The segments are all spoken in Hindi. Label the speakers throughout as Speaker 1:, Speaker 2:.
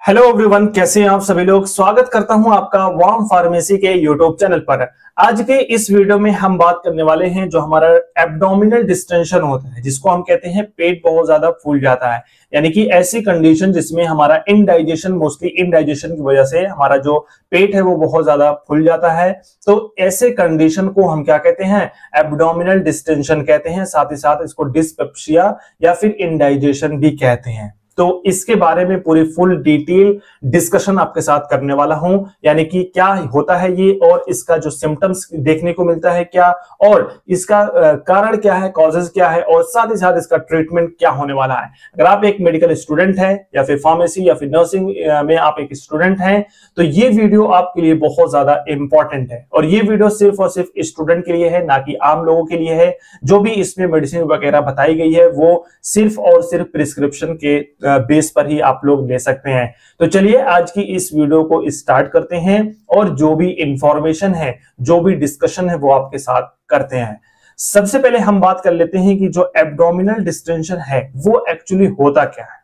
Speaker 1: हेलो एवरीवन, कैसे हैं आप सभी लोग। स्वागत करता हूं आपका वार्म फार्मेसी के यूट्यूब चैनल पर। आज के इस वीडियो में हम बात करने वाले हैं जो हमारा एब्डोमिनल डिस्टेंशन होता है, जिसको हम कहते हैं पेट बहुत ज्यादा फूल जाता है, यानी कि ऐसी कंडीशन जिसमें हमारा इनडाइजेशन, मोस्टली इनडाइजेशन की वजह से हमारा जो पेट है वो बहुत ज्यादा फूल जाता है। तो ऐसे कंडीशन को हम क्या कहते हैं? एब्डोमिनल डिस्टेंशन कहते हैं। साथ ही साथ इसको डिस्पेप्सिया या फिर इनडाइजेशन भी कहते हैं। तो इसके बारे में पूरी फुल डिटेल डिस्कशन आपके साथ करने वाला हूं, यानी कि क्या होता है ये और इसका जो सिम्टम्स देखने को मिलता है क्या, और इसका कारण क्या है, कॉजेज क्या है, और साथ ही साथ इसका ट्रीटमेंट क्या होने वाला है। अगर आप एक मेडिकल स्टूडेंट हैं या फिर फार्मेसी या फिर नर्सिंग में आप एक स्टूडेंट हैं, तो ये वीडियो आपके लिए बहुत ज्यादा इंपॉर्टेंट है। और ये वीडियो सिर्फ और सिर्फ स्टूडेंट के लिए है, ना कि आम लोगों के लिए है। जो भी इसमें मेडिसिन वगैरह बताई गई है वो सिर्फ और सिर्फ प्रिस्क्रिप्शन के बेस पर ही आप लोग ले सकते हैं। तो चलिए आज की इस वीडियो को स्टार्ट करते हैं और जो भी इंफॉर्मेशन है, जो भी डिस्कशन है वो आपके साथ करते हैं। सबसे पहले हम बात कर लेते हैं कि जो एब्डोमिनल डिस्टेंशन है वो एक्चुअली होता क्या है।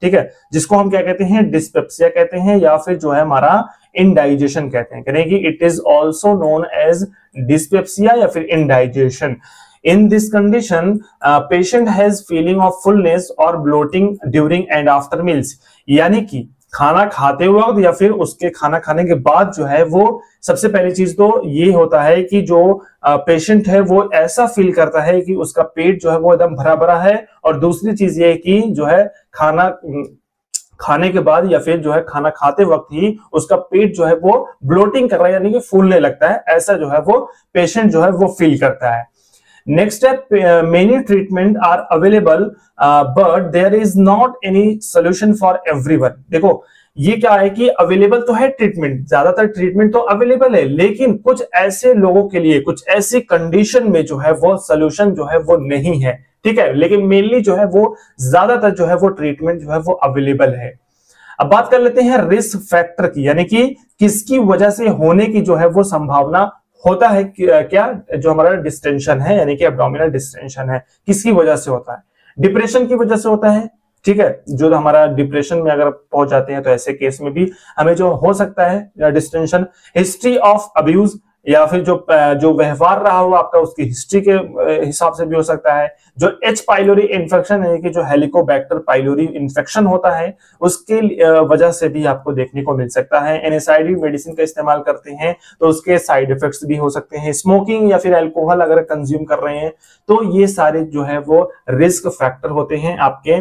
Speaker 1: ठीक है, जिसको हम क्या कहते हैं? डिस्पेप्सिया कहते हैं, या फिर जो है हमारा इनडाइजेशन कहते हैं। करें कि it is also known as dyspepsia या फिर indigestion. In this condition, patient has feeling of fullness or bloating during and after meals। यानी कि खाना खाते वक्त या फिर उसके खाना खाने के बाद जो है वो सबसे पहली चीज तो ये होता है कि जो पेशेंट है वो ऐसा फील करता है कि उसका पेट जो है वो एकदम भरा भरा है। और दूसरी चीज ये है कि जो है खाना खाने के बाद या फिर जो है खाना खाते वक्त ही उसका पेट जो है वो ब्लोटिंग कर रहा है, यानी कि फूलने लगता है। ऐसा जो है वो पेशेंट जो है वो फील करता है। Next step, many treatment are available, but there is not any solution for everyone। देखो ये क्या है कि अवेलेबल तो है ट्रीटमेंट, ज्यादातर ट्रीटमेंट तो अवेलेबल है, लेकिन कुछ ऐसे लोगों के लिए, कुछ ऐसी कंडीशन में जो है वो सोल्यूशन जो है वो नहीं है। ठीक है, लेकिन मेनली जो है वो ज्यादातर जो है वो ट्रीटमेंट जो है वो अवेलेबल है। अब बात कर लेते हैं रिस्क फैक्टर की, यानी कि किसकी वजह से होने की जो है वो संभावना होता है। क्या जो हमारा डिस्टेंशन है, यानी कि एब्डोमिनल डिस्टेंशन है, किसकी वजह से होता है? डिप्रेशन की वजह से होता है। ठीक है, जो हमारा डिप्रेशन में अगर पहुंच जाते हैं तो ऐसे केस में भी हमें जो हो सकता है डिस्टेंशन। हिस्ट्री ऑफ अब्यूज, या फिर जो व्यवहार रहा हो आपका उसकी हिस्ट्री के हिसाब से भी हो सकता है। जो एच पाइलोरी इन्फेक्शन है कि जो हेलिकोबैक्टर पाइलोरी इन्फेक्शन होता है उसके वजह से भी आपको देखने को मिल सकता है। एनएसआईडी मेडिसिन का इस्तेमाल करते हैं तो उसके साइड इफेक्ट्स भी हो सकते हैं। स्मोकिंग या फिर अल्कोहल अगर कंज्यूम कर रहे हैं तो ये सारे जो है वो रिस्क फैक्टर होते हैं आपके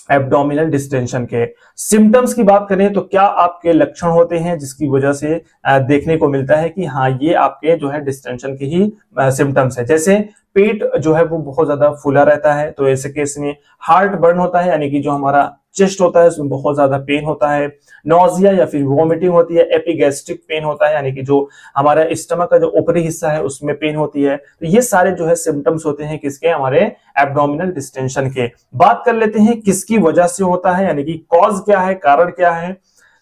Speaker 1: एब्डोमिनल डिस्टेंशन के। सिम्टम्स की बात करें तो क्या आपके लक्षण होते हैं जिसकी वजह से देखने को मिलता है कि हाँ ये आपके जो है डिस्टेंशन के ही सिम्टम्स है। जैसे पेट जो है वो बहुत ज्यादा फूला रहता है, तो ऐसे केस में हार्ट बर्न होता है, यानी कि जो हमारा चेस्ट होता है उसमें बहुत ज्यादा पेन होता है। नोजिया या फिर वोमिटिंग होती है। एपिगैस्ट्रिक पेन होता है, यानी कि जो हमारा स्टमक का जो ऊपरी हिस्सा है उसमें पेन होती है। तो ये सारे जो है सिम्टम्स होते हैं किसके? हमारे एब्डोमिनल डिस्टेंशन के। बात कर लेते हैं किसकी वजह से होता है, यानी कि कॉज क्या है, कारण क्या है।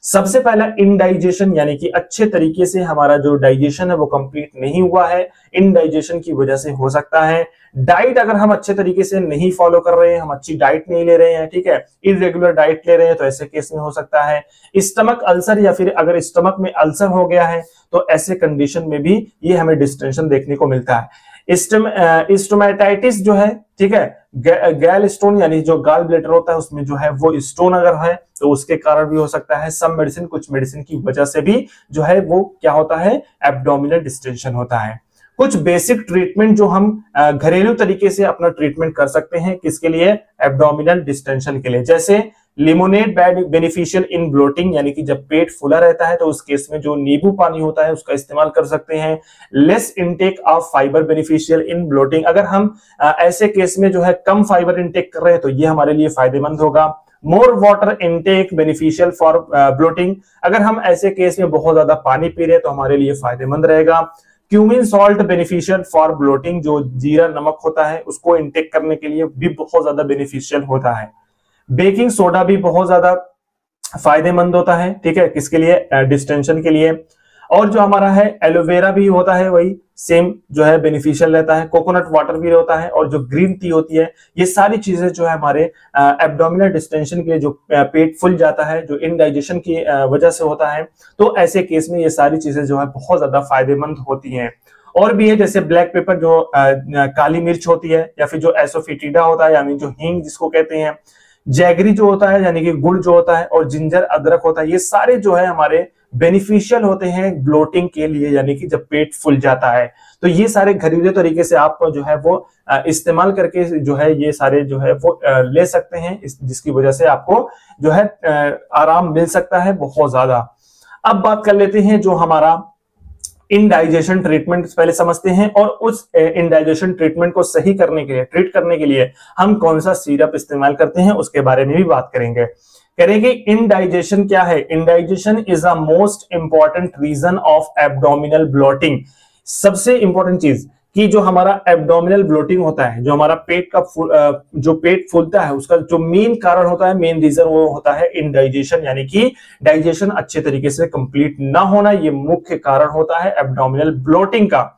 Speaker 1: सबसे पहला इनडाइजेशन, यानी कि अच्छे तरीके से हमारा जो डाइजेशन है वो कंप्लीट नहीं हुआ है, इनडाइजेशन की वजह से हो सकता है। डाइट अगर हम अच्छे तरीके से नहीं फॉलो कर रहे हैं, हम अच्छी डाइट नहीं ले रहे हैं, ठीक है, इरेगुलर डाइट ले रहे हैं, तो ऐसे केस में हो सकता है। स्टमक अल्सर, या फिर अगर स्टमक में अल्सर हो गया है तो ऐसे कंडीशन में भी ये हमें डिस्टेंशन देखने को मिलता है। स्टोमेटाइटिस जो है, ठीक है, गैल स्टोन, यानी जो गाल ब्लैडर होता है उसमें जो है वो स्टोन अगर है तो उसके कारण भी हो सकता है। सब मेडिसिन, कुछ मेडिसिन की वजह से भी जो है वो क्या होता है? एब्डोमिनल डिस्टेंशन होता है। कुछ बेसिक ट्रीटमेंट जो हम घरेलू तरीके से अपना ट्रीटमेंट कर सकते हैं किसके लिए? एब्डोमिनल डिस्टेंशन के लिए। जैसे लिमोनेड बेनिफिशियल इन ब्लोटिंग, यानी कि जब पेट फूला रहता है तो उस केस में जो नींबू पानी होता है उसका इस्तेमाल कर सकते हैं। Less intake of fibre beneficial in bloating, अगर हम ऐसे केस में जो है कम फाइबर इनटेक कर रहे हैं तो ये हमारे लिए फायदेमंद होगा। More water intake beneficial for bloating, अगर हम ऐसे केस में बहुत ज्यादा पानी पी रहे हैं तो हमारे लिए फायदेमंद रहेगा। Cumin salt beneficial for bloating, जो जीरा नमक होता है उसको इनटेक करने के लिए भी बहुत ज्यादा बेनिफिशियल होता है। बेकिंग सोडा भी बहुत ज्यादा फायदेमंद होता है, ठीक है, किसके लिए? डिस्टेंशन के लिए। और जो हमारा है एलोवेरा भी होता है वही सेम जो है बेनिफिशियल रहता है, कोकोनट वाटर भी होता है, और जो ग्रीन टी होती है, ये सारी चीजें जो है हमारे एब्डोमिनल डिस्टेंशन के लिए, जो पेट फूल जाता है, जो इनडाइजेशन की वजह से होता है, तो ऐसे केस में ये सारी चीजें जो है बहुत ज्यादा फायदेमंद होती हैं। और भी है जैसे ब्लैक पेपर, जो काली मिर्च होती है, या फिर जो एसोफिटिडा होता है यानी जो हींग जिसको कहते हैं, जैगरी जो होता है यानी कि गुड़ जो होता है, और जिंजर अदरक होता है, ये सारे जो है हमारे बेनिफिशियल होते हैं ब्लोटिंग के लिए, यानी कि जब पेट फूल जाता है। तो ये सारे घरेलू तरीके से आप जो है वो इस्तेमाल करके जो है ये सारे जो है वो ले सकते हैं, जिसकी वजह से आपको जो है आराम मिल सकता है बहुत ज्यादा। अब बात कर लेते हैं जो हमारा इनडाइजेशन ट्रीटमेंट पहले समझते हैं, और उस इनडाइजेशन ट्रीटमेंट को सही करने के लिए, ट्रीट करने के लिए हम कौन सा सिरप इस्तेमाल करते हैं उसके बारे में भी बात करेंगे। करेंगे इनडाइजेशन क्या है। Indigestion is a most important reason of abdominal bloating. सबसे इंपॉर्टेंट चीज कि जो हमारा एब्डोमिनल ब्लोटिंग होता है, जो हमारा पेट का जो पेट फूलता है, उसका जो मेन कारण होता है, मेन रीजन वो होता है इनडाइजेशन, यानी कि डाइजेशन अच्छे तरीके से कंप्लीट ना होना, ये मुख्य कारण होता है एब्डोमिनल ब्लोटिंग का।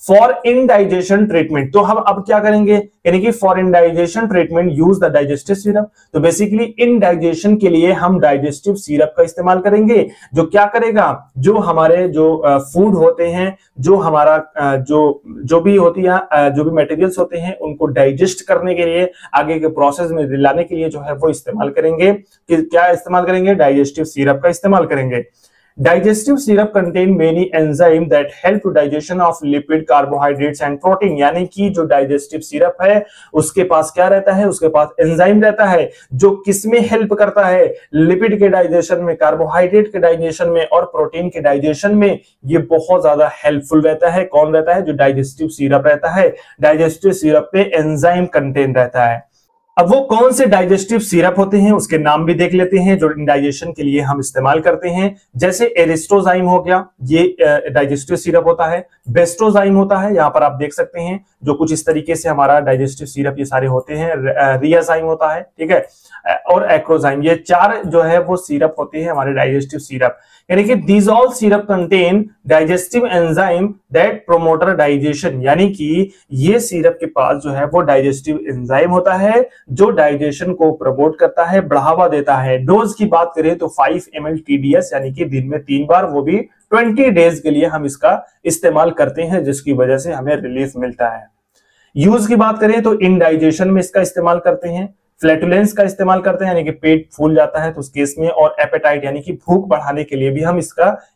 Speaker 1: फॉर इनडाइजेशन ट्रीटमेंट, तो हम अब क्या करेंगे, यानी कि for indigestion treatment use the digestive syrup. तो बेसिकली इनडाइजेशन के लिए हम डाइजेस्टिव सिरप का इस्तेमाल करेंगे, जो क्या करेगा, जो हमारे जो फूड होते हैं, जो हमारा जो भी होती है, जो भी मटेरियल्स होते हैं, उनको डाइजेस्ट करने के लिए, आगे के प्रोसेस में लाने के लिए जो है वो इस्तेमाल करेंगे। कि क्या इस्तेमाल करेंगे, डाइजेस्टिव सिरप का इस्तेमाल करेंगे। Digestive syrup contain many enzymes that help to digestion of lipid, carbohydrates and protein। यानी कि जो डाइजेस्टिव सिरप है उसके पास क्या रहता है, उसके पास एंजाइम रहता है, जो किसमें हेल्प करता है, लिपिड के डाइजेशन में, कार्बोहाइड्रेट के डाइजेशन में और प्रोटीन के डाइजेशन में। ये बहुत ज्यादा हेल्पफुल रहता है। कौन रहता है, जो डाइजेस्टिव सिरप रहता है। डाइजेस्टिव सिरप पे एंजाइम कंटेन रहता है। अब वो कौन से डाइजेस्टिव सिरप होते हैं उसके नाम भी देख लेते हैं, जो डाइजेशन के लिए हम इस्तेमाल करते हैं। जैसे एरिस्ट्रोजाइम हो गया, ये डाइजेस्टिव सिरप होता है। बेस्ट्रोजाइम होता है, यहाँ पर आप देख सकते हैं, जो कुछ इस तरीके से हमारा डाइजेस्टिव सिरप ये सारे होते हैं। रियाजाइम होता है, ठीक है, और एक्रोजाइम, ये चार जो है वो सिरप होते हैं हमारे डाइजेस्टिव सिरप। यानी कि these all syrup contain digestive enzyme that promoter digestion. यानी कि ये सिरप के पास जो है वो डाइजेस्टिव एंजाइम होता है, जो डाइजेशन को प्रमोट करता है, बढ़ावा देता है। डोज की बात करें तो 5 ml TDS, यानी कि दिन में 3 बार, वो भी 20 डेज के लिए हम इसका इस्तेमाल करते हैं, जिसकी वजह से हमें रिलीफ मिलता है। यूज की बात करें तो इनडाइजेशन में इसका इस्तेमाल करते हैं, फ्लैटुलेंस का इस्तेमाल करते हैं, यानी कि पेट फूल जाता है तो उस केस में, और एपेटाइट यानी कि भूख बढ़ाने के लिए भी हम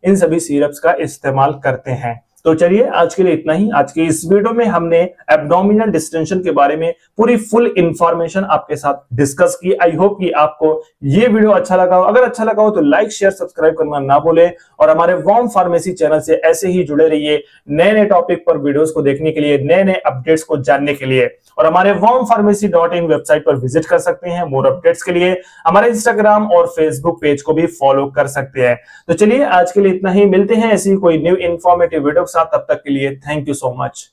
Speaker 1: इन सभी सिरप्स का इस्तेमाल करते हैं। तो चलिए आज के लिए इतना ही। आज के इस वीडियो में हमने एब्डोमिनल डिस्टेंशन के बारे में पूरी फुल इंफॉर्मेशन आपके साथ डिस्कस की। आई होप कि आपको ये वीडियो अच्छा लगा हो। अगर अच्छा लगा हो तो लाइक, शेयर, सब्सक्राइब करना ना भूलें, और हमारे वार्म फार्मेसी चैनल से ऐसे ही जुड़े रहिए, नए नए टॉपिक पर वीडियोस को देखने के लिए, नए नए अपडेट्स को जानने के लिए। और हमारे warmpharmacy.in वेबसाइट पर विजिट कर सकते हैं मोर अपडेट्स के लिए। हमारे इंस्टाग्राम और फेसबुक पेज को भी फॉलो कर सकते हैं। तो चलिए आज के लिए इतना ही, मिलते हैं ऐसी कोई न्यू इंफॉर्मेटिव वीडियो के साथ। तब तक के लिए थैंक यू सो मच।